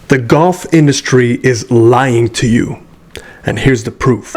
The golf industry is lying to you, and here's the proof.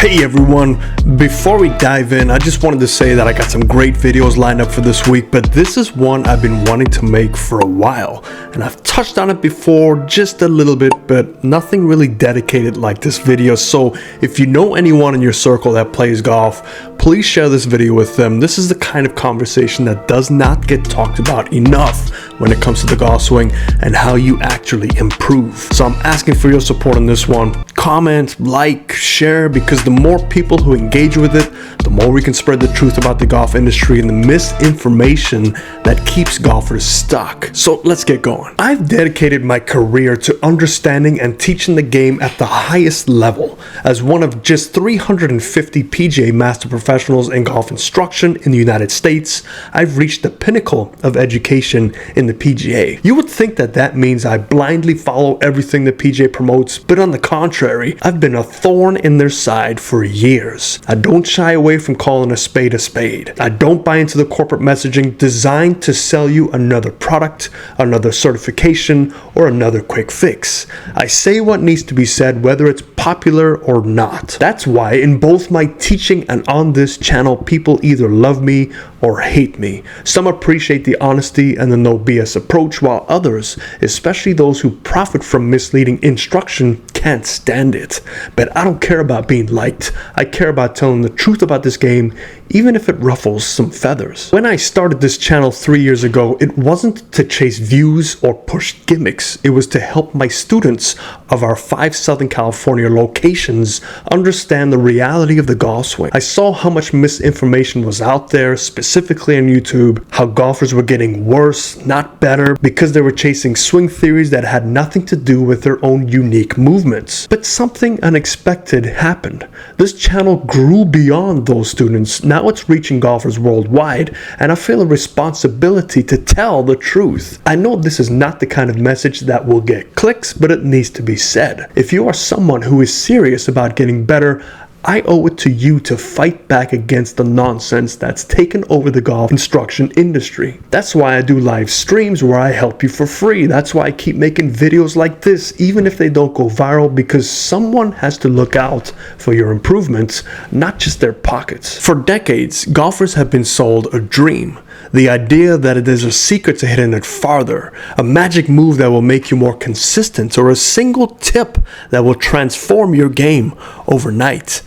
Hey everyone, before we dive in, I just wanted to say that I got some great videos lined up for this week, but this is one I've been wanting to make for a while, and I've touched on it before just a little bit, but nothing really dedicated like this video. So if you know anyone in your circle that plays golf, please share this video with them. This is the kind of conversation that does not get talked about enough when it comes to the golf swing and how you actually improve. So I'm asking for your support on this one. Comment, like, share, because the more people who engage with it, the more we can spread the truth about the golf industry and the misinformation that keeps golfers stuck. So let's get going. I've dedicated my career to understanding and teaching the game at the highest level. As one of just 350 PGA Master Professionals in golf instruction in the United States, I've reached the pinnacle of education in the PGA. You would think that that means I blindly follow everything the PGA promotes, but on the contrary, I've been a thorn in their side for years. I don't shy away from calling a spade a spade. I don't buy into the corporate messaging designed to sell you another product, another certification, or another quick fix. I say what needs to be said, whether it's popular or not. That's why in both my teaching and on this channel, people either love me or hate me. Some appreciate the honesty and the no BS approach, while others, especially those who profit from misleading instruction, can't stand it. But I don't care about being liked. I care about telling the truth about this game, even if it ruffles some feathers. When I started this channel 3 years ago, it wasn't to chase views or push gimmicks. It was to help my students of our 5 Southern California locations understand the reality of the golf swing. I saw how much misinformation was out there, specifically on YouTube, how golfers were getting worse, not better, because they were chasing swing theories that had nothing to do with their own unique movements. But something unexpected happened. This channel grew beyond those students. Now it's reaching golfers worldwide, and I feel a responsibility to tell the truth. I know this is not the kind of message that will get clicks, but it needs to be said. If you are someone who is serious about getting better, I owe it to you to fight back against the nonsense that's taken over the golf instruction industry. That's why I do live streams where I help you for free. That's why I keep making videos like this, even if they don't go viral, because someone has to look out for your improvements, not just their pockets. For decades, golfers have been sold a dream. The idea that there's a secret to hitting it farther, a magic move that will make you more consistent, or a single tip that will transform your game overnight.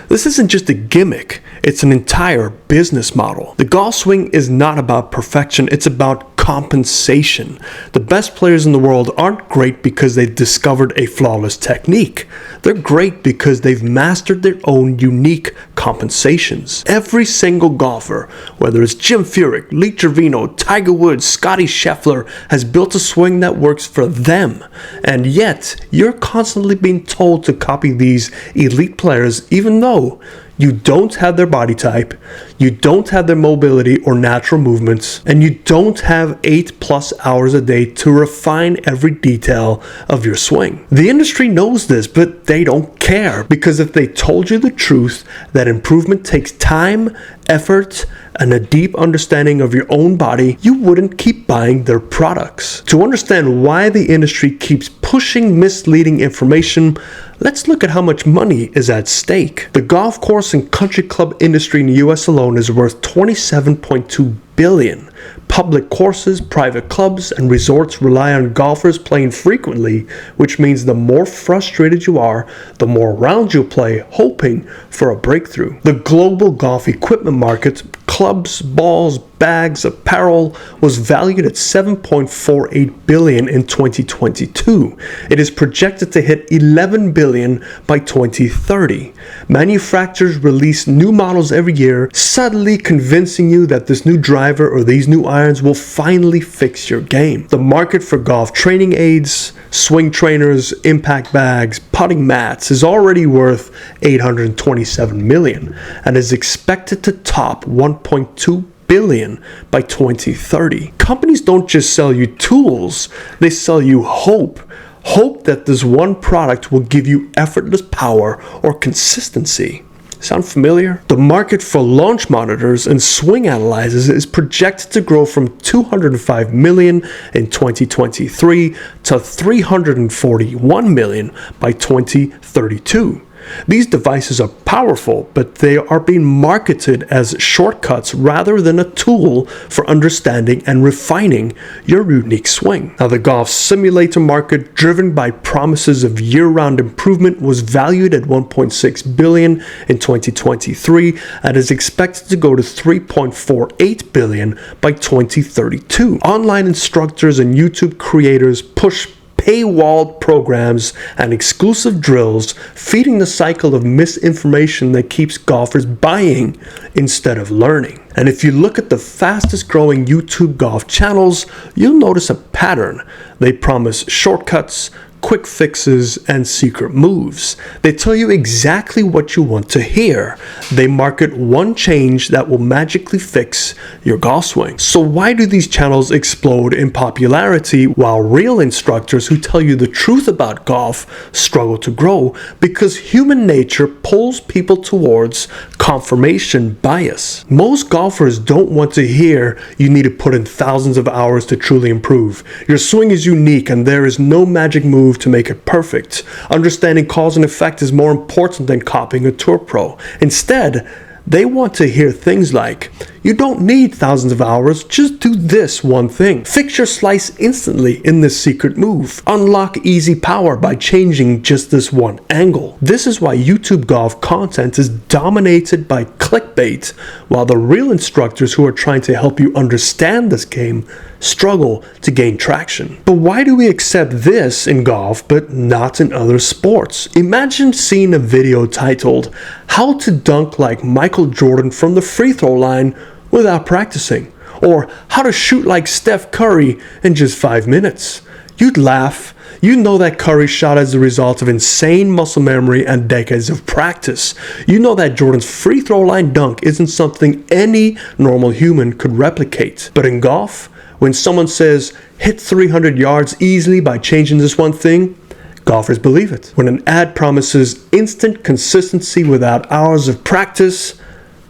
This isn't just a gimmick, it's an entire business model. The golf swing is not about perfection, it's about compensation. The best players in the world aren't great because they've discovered a flawless technique. They're great because they've mastered their own unique compensations. Every single golfer, whether it's Jim Furyk, Lee Trevino, Tiger Woods, Scotty Scheffler, has built a swing that works for them. And yet, you're constantly being told to copy these elite players, even though you don't have their body type, you don't have their mobility or natural movements, and you don't have 8+ hours a day to refine every detail of your swing. The industry knows this, but they don't care, because if they told you the truth that improvement takes time, effort, and a deep understanding of your own body, you wouldn't keep buying their products. To understand why the industry keeps pushing misleading information, let's look at how much money is at stake. The golf course and country club industry in the US alone is worth $27.2 billion. Public courses, private clubs, and resorts rely on golfers playing frequently, which means the more frustrated you are, the more rounds you'll play, hoping for a breakthrough. The global golf equipment market, clubs, balls, bags, apparel, was valued at $7.48 billion in 2022. It is projected to hit $11 billion by 2030. Manufacturers release new models every year, subtly convincing you that this new driver or these new irons will finally fix your game. The market for golf training aids, swing trainers, impact bags, putting mats is already worth $827 million and is expected to top $1.2 billion by 2030. Companies don't just sell you tools, they sell you hope. Hope that this one product will give you effortless power or consistency. Sound familiar? The market for launch monitors and swing analyzers is projected to grow from 205 million in 2023 to 341 million by 2032. These devices are powerful, but they are being marketed as shortcuts rather than a tool for understanding and refining your unique swing. Now, the golf simulator market, driven by promises of year-round improvement, was valued at 1.6 billion in 2023 and is expected to go to 3.48 billion by 2032. Online instructors and YouTube creators push paywalled programs and exclusive drills, feeding the cycle of misinformation that keeps golfers buying instead of learning. And if you look at the fastest growing YouTube golf channels, you'll notice a pattern. They promise shortcuts, quick fixes, and secret moves. They tell you exactly what you want to hear. They market one change that will magically fix your golf swing. So why do these channels explode in popularity while real instructors who tell you the truth about golf struggle to grow? Because human nature pulls people towards confirmation bias. Most golfers don't want to hear you need to put in thousands of hours to truly improve. Your swing is unique and there is no magic move to make it perfect. Understanding cause and effect is more important than copying a tour pro. Instead, they want to hear things like, you don't need thousands of hours, just do this one thing. Fix your slice instantly in this secret move. Unlock easy power by changing just this one angle. This is why YouTube golf content is dominated by clickbait, while the real instructors who are trying to help you understand this game struggle to gain traction. But why do we accept this in golf but not in other sports? Imagine seeing a video titled, How to Dunk Like Michael Jordan from the Free Throw Line Without Practicing, or How to Shoot Like Steph Curry in Just 5 Minutes. You'd laugh. You know that Curry shot as a result of insane muscle memory and decades of practice. You know that Jordan's free throw line dunk isn't something any normal human could replicate. But in golf, when someone says, hit 300 yards easily by changing this one thing, golfers believe it. When an ad promises instant consistency without hours of practice,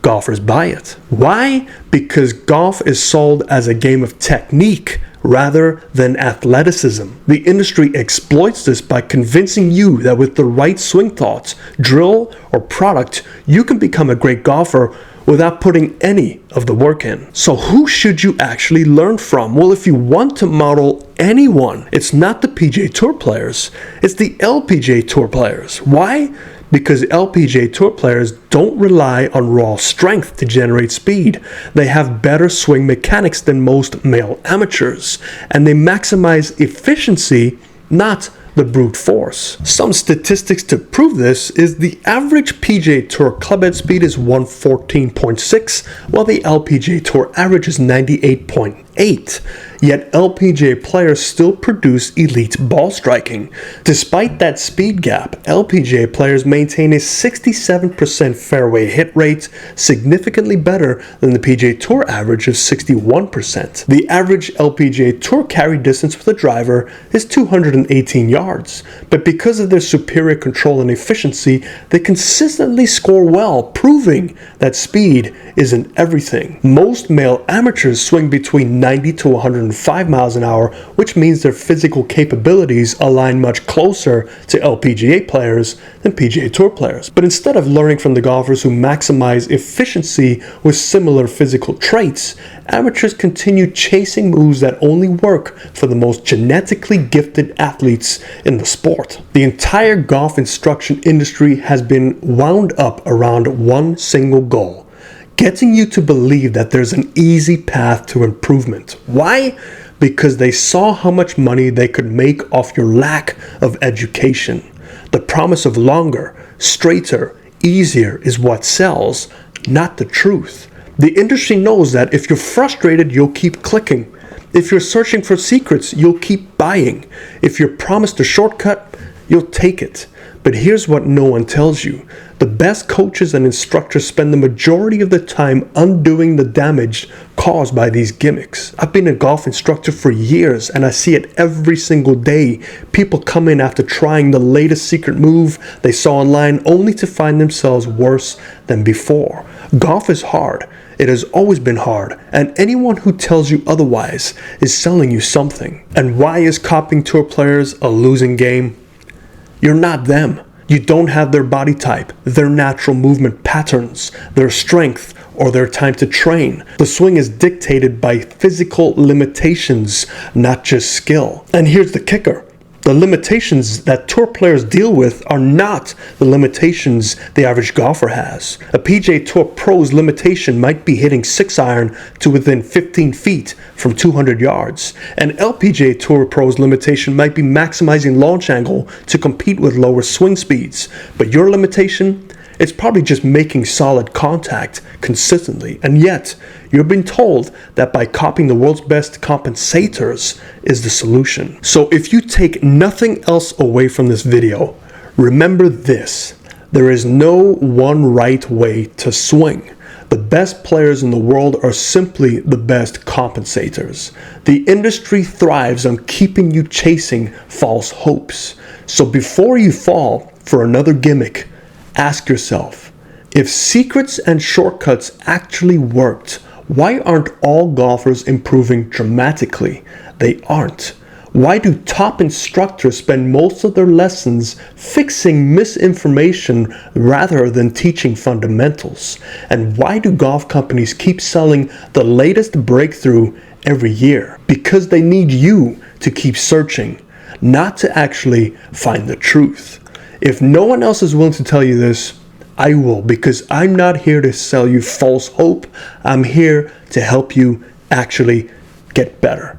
golfers buy it. Why? Because golf is sold as a game of technique rather than athleticism. The industry exploits this by convincing you that with the right swing thoughts, drill, or product, you can become a great golfer without putting any of the work in. So who should you actually learn from? Well, if you want to model anyone, it's not the PGA Tour players, it's the LPGA Tour players. Why? Because LPGA Tour players don't rely on raw strength to generate speed. They have better swing mechanics than most male amateurs, and they maximize efficiency, not the brute force. Some statistics to prove this is the average PGA Tour clubhead speed is 114.6, while the LPGA Tour average is 98.8. Yet LPGA players still produce elite ball striking. Despite that speed gap, LPGA players maintain a 67% fairway hit rate, significantly better than the PGA Tour average of 61%. The average LPGA Tour carry distance with a driver is 218 yards, but because of their superior control and efficiency, they consistently score well, proving that speed isn't everything. Most male amateurs swing between 90 to 105 miles an hour, which means their physical capabilities align much closer to LPGA players than PGA Tour players. But instead of learning from the golfers who maximize efficiency with similar physical traits, amateurs continue chasing moves that only work for the most genetically gifted athletes in the sport. The entire golf instruction industry has been wound up around one single goal: getting you to believe that there's an easy path to improvement. Why? Because they saw how much money they could make off your lack of education. The promise of longer, straighter, easier is what sells, not the truth. The industry knows that if you're frustrated, you'll keep clicking. If you're searching for secrets, you'll keep buying. If you're promised a shortcut, you'll take it. But here's what no one tells you. The best coaches and instructors spend the majority of the time undoing the damage caused by these gimmicks. I've been a golf instructor for years and I see it every single day. People come in after trying the latest secret move they saw online only to find themselves worse than before. Golf is hard. It has always been hard, and anyone who tells you otherwise is selling you something. And why is copying tour players a losing game? You're not them. You don't have their body type, their natural movement patterns, their strength, or their time to train. The swing is dictated by physical limitations, not just skill. And here's the kicker. The limitations that tour players deal with are not the limitations the average golfer has. A PGA Tour pro's limitation might be hitting 6-iron to within 15 feet from 200 yards. An LPGA Tour pro's limitation might be maximizing launch angle to compete with lower swing speeds. But your limitation? It's probably just making solid contact consistently. And yet, you're being told that by copying the world's best compensators is the solution. So if you take nothing else away from this video, remember this. There is no one right way to swing. The best players in the world are simply the best compensators. The industry thrives on keeping you chasing false hopes. So before you fall for another gimmick, ask yourself, if secrets and shortcuts actually worked, why aren't all golfers improving dramatically? They aren't. Why do top instructors spend most of their lessons fixing misinformation rather than teaching fundamentals? And why do golf companies keep selling the latest breakthrough every year? Because they need you to keep searching, not to actually find the truth. If no one else is willing to tell you this, I will, because I'm not here to sell you false hope. I'm here to help you actually get better.